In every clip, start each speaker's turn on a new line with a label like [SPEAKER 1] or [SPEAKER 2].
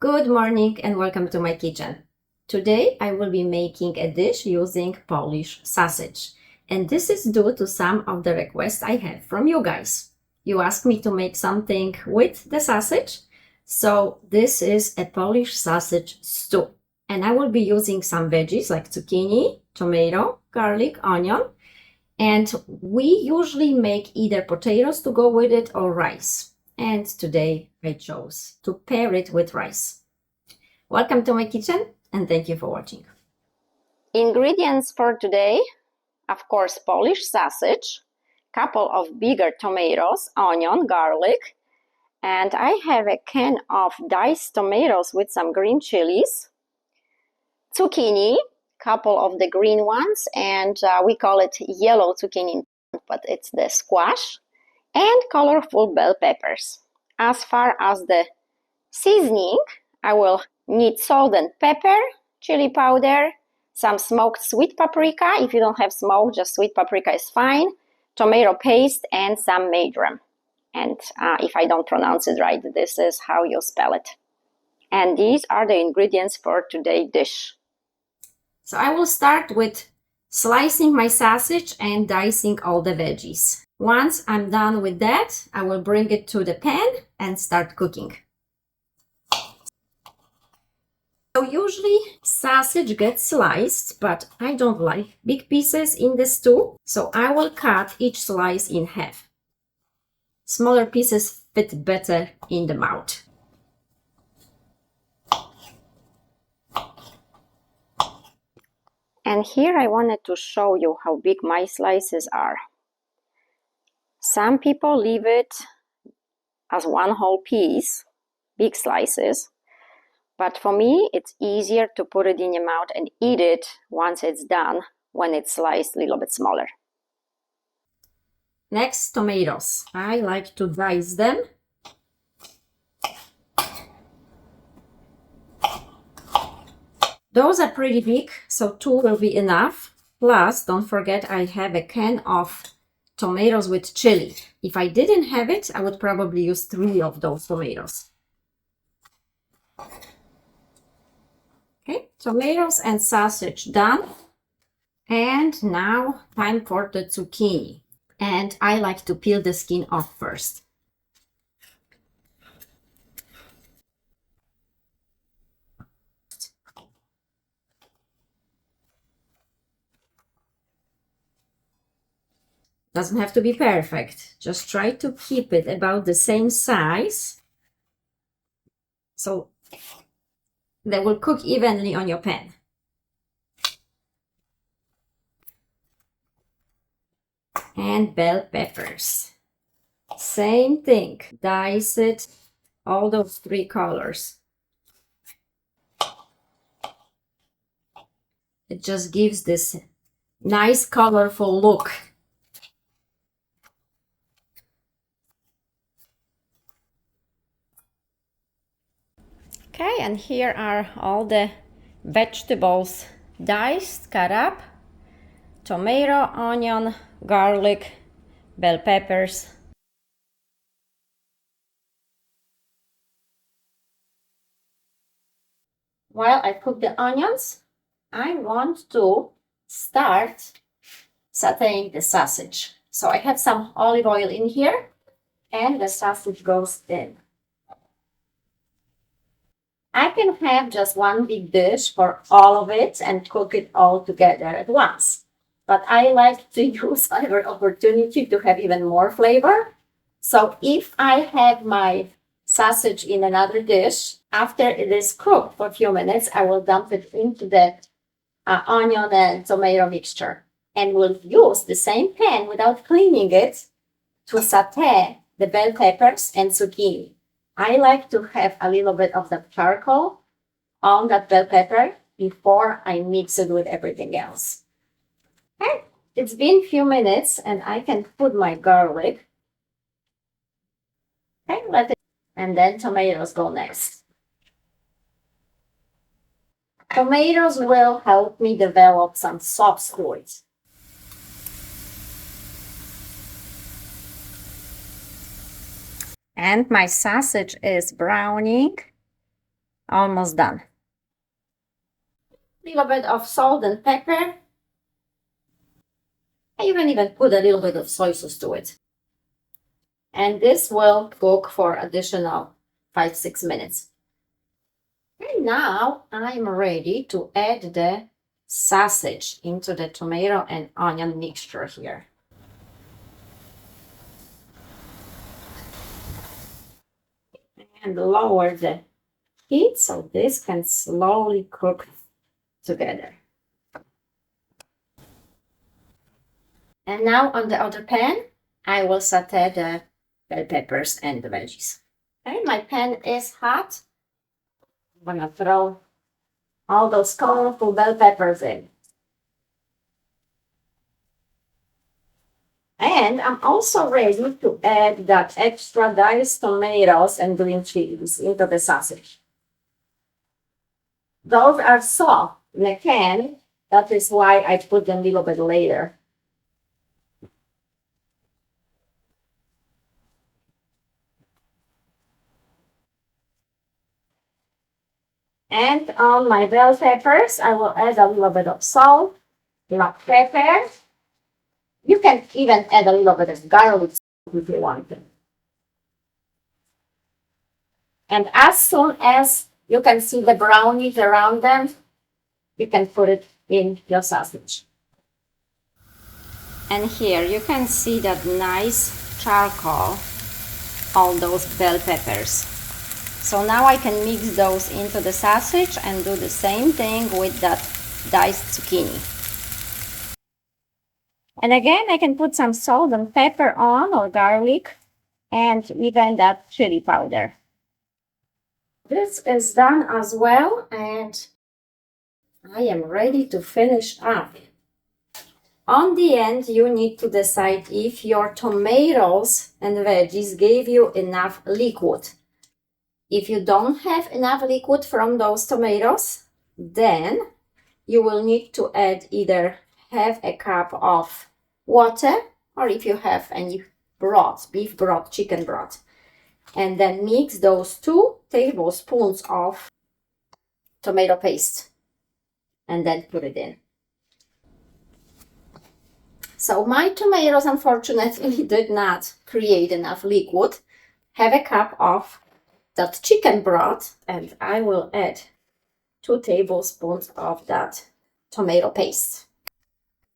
[SPEAKER 1] Good morning and welcome to my kitchen. Today I will be making a dish using Polish sausage. And this is due to some of the requests I have from you guys. You asked me to make something with the sausage. So this is a Polish sausage stew. And I will be using some veggies like zucchini, tomato, garlic, onion. And we usually make either potatoes to go with it or rice. And today I chose to pair it with rice. Welcome to my kitchen and thank you for watching. Ingredients for today, of course, Polish sausage, couple of bigger tomatoes, onion, garlic, and I have a can of diced tomatoes with some green chilies, zucchini, couple of the green ones, and we call it yellow zucchini, but it's the squash, and colorful bell peppers. As far as the seasoning, I will need salt and pepper, chili powder, some smoked sweet paprika. If you don't have smoked, just sweet paprika is fine, tomato paste, and some marjoram. And if I don't pronounce it right, this is how you spell it. And these are the ingredients for today's dish. So I will start with slicing my sausage and dicing all the veggies. Once I'm done with that, I will bring it to the pan and start cooking. So usually sausage gets sliced, but I don't like big pieces in the stew, so I will cut each slice in half. Smaller pieces fit better in the mouth. And here I wanted to show you how big my slices are. Some people leave it as one whole piece, big slices. But for me, it's easier to put it in your mouth and eat it once it's done, when it's sliced a little bit smaller. Next, tomatoes. I like to dice them. Those are pretty big, so 2 will be enough. Plus, don't forget I have a can of tomatoes with chili. If I didn't have it, I would probably use 3 of those tomatoes. Okay, tomatoes and sausage done. And now time for the zucchini. And I like to peel the skin off first. Doesn't have to be perfect. Just try to keep it about the same size, so they will cook evenly on your pan. And bell peppers. Same thing. Dice it, all those 3 colors. It just gives this nice colorful look. Okay, and here are all the vegetables diced, cut up. Tomato, onion, garlic, bell peppers. While I cook the onions, I want to start sauteing the sausage. So I have some olive oil in here and the sausage goes in. I can have just one big dish for all of it and cook it all together at once. But I like to use every opportunity to have even more flavor. So if I have my sausage in another dish, after it is cooked for a few minutes, I will dump it into the onion and tomato mixture. And will use the same pan without cleaning it to saute the bell peppers and zucchini. I like to have a little bit of the charcoal on that bell pepper before I mix it with everything else. Okay, it's been a few minutes and I can put my garlic. Okay, let it, and then tomatoes go next. Tomatoes will help me develop some sauce to it. And my sausage is browning. Almost done. Little bit of salt and pepper. You can even put a little bit of soy sauce to it. And this will cook for additional 5-6 minutes. And now I'm ready to add the sausage into the tomato and onion mixture here. And lower the heat so this can slowly cook together. And now on the other pan, I will saute the bell peppers and the veggies. Okay, my pan is hot. I'm gonna throw all those colorful bell peppers in. And I'm also ready to add that extra diced tomatoes and green chilies into the sausage. Those are soft in a can. That is why I put them a little bit later. And on my bell peppers, I will add a little bit of salt, black pepper. You can even add a little bit of garlic if you want to. And as soon as you can see the brownies around them, you can put it in your sausage. And here you can see that nice charcoal on those bell peppers. So now I can mix those into the sausage and do the same thing with that diced zucchini. And again, I can put some salt and pepper on, or garlic, and even that chili powder. This is done as well, and I am ready to finish up. On the end, you need to decide if your tomatoes and veggies gave you enough liquid. If you don't have enough liquid from those tomatoes, then you will need to add either half a cup of water, or if you have any broth, beef broth, chicken broth, and then mix those 2 tablespoons of tomato paste and then put it in. So my tomatoes unfortunately did not create enough liquid. Have a cup of that chicken broth, and I will add 2 tablespoons of that tomato paste.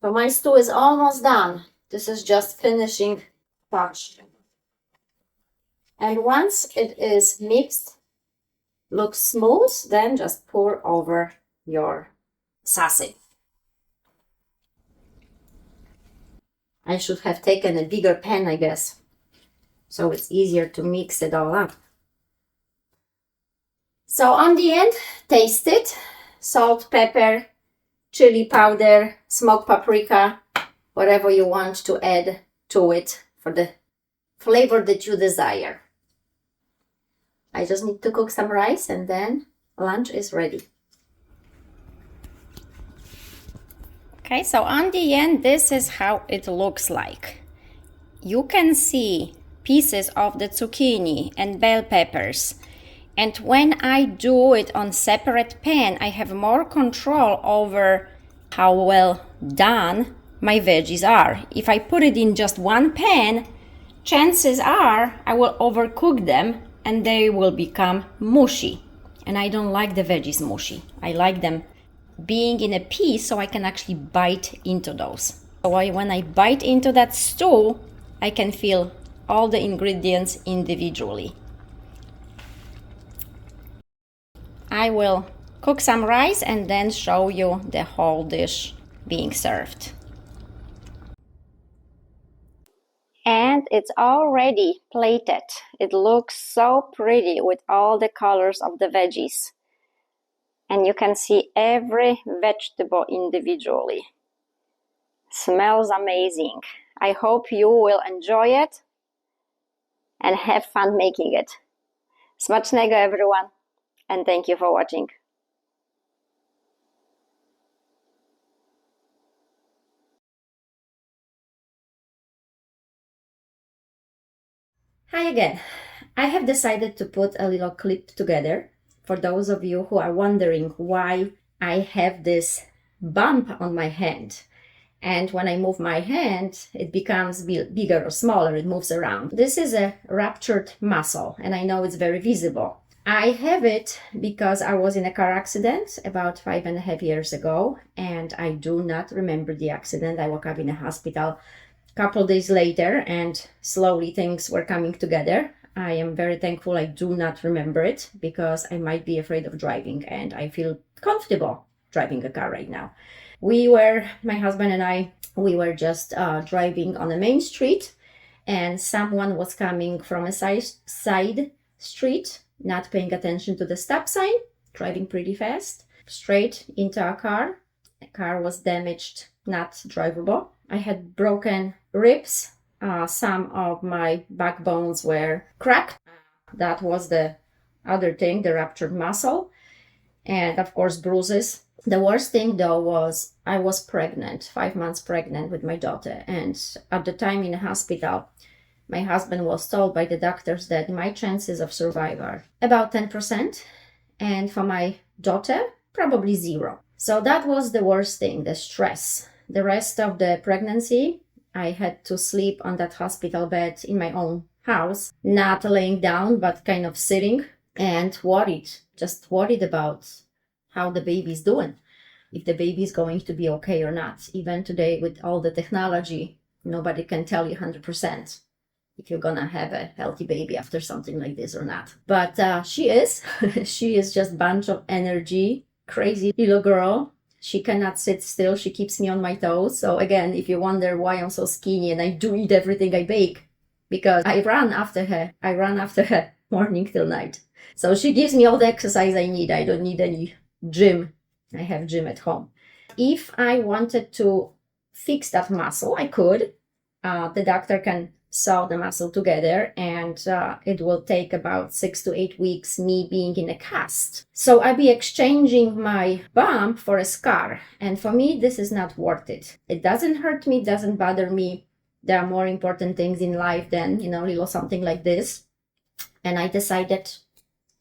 [SPEAKER 1] So my stew is almost done. This is just finishing touch. And once it is mixed, looks smooth, then just pour over your sausage. I should have taken a bigger pan, I guess, so it's easier to mix it all up. So on the end, taste it. Salt, pepper, chili powder, smoked paprika, whatever you want to add to it for the flavor that you desire. I just need to cook some rice and then lunch is ready. Okay, so on the end, this is how it looks like. You can see pieces of the zucchini and bell peppers. And when I do it on separate pan, I have more control over how well done my veggies are. If I put it in just one pan, chances are I will overcook them and they will become mushy. And I don't like the veggies mushy. I like them being in a piece so I can actually bite into those. So when I bite into that stew, I can feel all the ingredients individually. I will cook some rice and then show you the whole dish being served. And it's already plated. It looks so pretty with all the colors of the veggies. And you can see every vegetable individually. Smells amazing. I hope you will enjoy it and have fun making it. Smacznego, everyone, and thank you for watching. Hi again. I have decided to put a little clip together for those of you who are wondering why I have this bump on my hand. And when I move my hand, it becomes bigger or smaller, it moves around. This is a ruptured muscle, and I know it's very visible. I have it because I was in a car accident about 5.5 years ago, and I do not remember the accident. I woke up in a hospital a couple days later, and slowly things were coming together. I am very thankful I do not remember it, because I might be afraid of driving, and I feel comfortable driving a car right now. My husband and I, we were just driving on a main street, and someone was coming from a side street, not paying attention to the stop sign, driving pretty fast, straight into our car. The car was damaged, not drivable. I had broken ribs. Some of my backbones were cracked. That was the other thing, the ruptured muscle. And of course, bruises. The worst thing though was I was pregnant, 5 months pregnant with my daughter. And at the time in the hospital, my husband was told by the doctors that my chances of survival are about 10%. And for my daughter, probably 0. So that was the worst thing, the stress. The rest of the pregnancy, I had to sleep on that hospital bed in my own house, not laying down, but kind of sitting, and just worried about how the baby's doing, if the baby's going to be okay or not. Even today, with all the technology, nobody can tell you 100% if you're gonna have a healthy baby after something like this or not. But she is. She is just a bunch of energy, crazy little girl. She cannot sit still. She keeps me on my toes. So again, if you wonder why I'm so skinny and I do eat everything I bake, because I run after her. I run after her morning till night. So she gives me all the exercise I need. I don't need any gym. I have gym at home. If I wanted to fix that muscle, I could. The doctor can sew the muscle together, and it will take about 6 to 8 weeks, me being in a cast. So I'll be exchanging my bump for a scar. And for me, this is not worth it. It doesn't hurt me, doesn't bother me. There are more important things in life than, little something like this. And I decided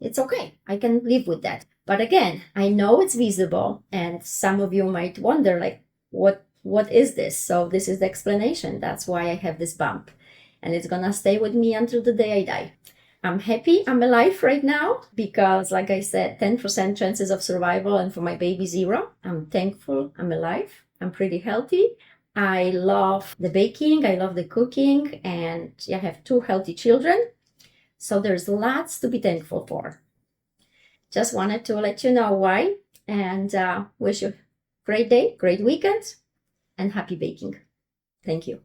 [SPEAKER 1] it's okay. I can live with that. But again, I know it's visible, and some of you might wonder, like, what is this? So this is the explanation. That's why I have this bump. And it's gonna stay with me until the day I die. I'm happy I'm alive right now because, like I said, 10% chances of survival, and for my baby 0. I'm thankful I'm alive. I'm pretty healthy. I love the baking. I love the cooking. And I have 2 healthy children. So there's lots to be thankful for. Just wanted to let you know why, and wish you a great day, great weekend, and happy baking. Thank you.